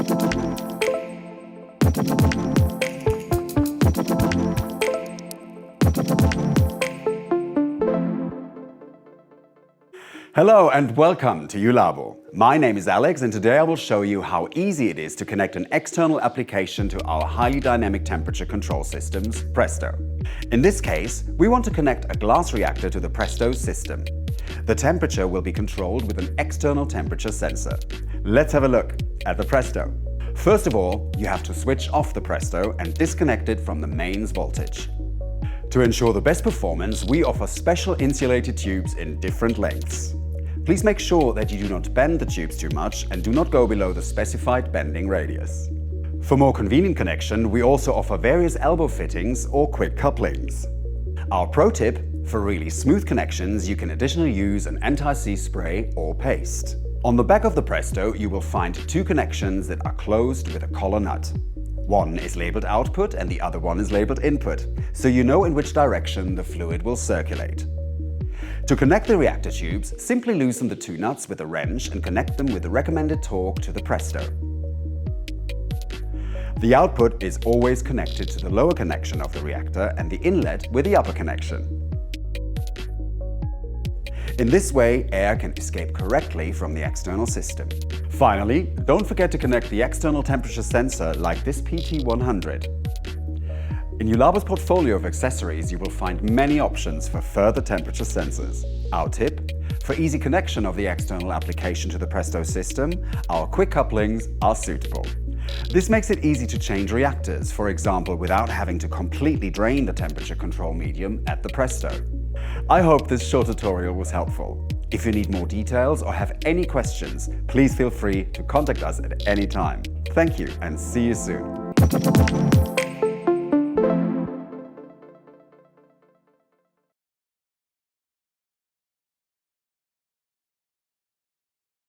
Hello and welcome to JULABO. My name is Alex and today I will show you how easy it is to connect an external application to our highly dynamic temperature control systems, PRESTO. In this case, we want to connect a glass reactor to the PRESTO system. The temperature will be controlled with an external temperature sensor. Let's have a look at the PRESTO. First of all, you have to switch off the PRESTO and disconnect it from the mains voltage. To ensure the best performance, we offer special insulated tubes in different lengths. Please make sure that you do not bend the tubes too much and do not go below the specified bending radius. For more convenient connection, we also offer various elbow fittings or quick couplings. Our pro tip: for really smooth connections, you can additionally use an anti-seize spray or paste. On the back of the PRESTO, you will find two connections that are closed with a collar nut. One is labeled output and the other one is labeled input, so you know in which direction the fluid will circulate. To connect the reactor tubes, simply loosen the two nuts with a wrench and connect them with the recommended torque to the PRESTO. The output is always connected to the lower connection of the reactor and the inlet with the upper connection. In this way, air can escape correctly from the external system. Finally, don't forget to connect the external temperature sensor like this PT100. In JULABO's portfolio of accessories, you will find many options for further temperature sensors. Our tip: for easy connection of the external application to the PRESTO system, our quick couplings are suitable. This makes it easy to change reactors, for example, without having to completely drain the temperature control medium at the PRESTO. I hope this short tutorial was helpful. If you need more details or have any questions, please feel free to contact us at any time. Thank you and see you soon.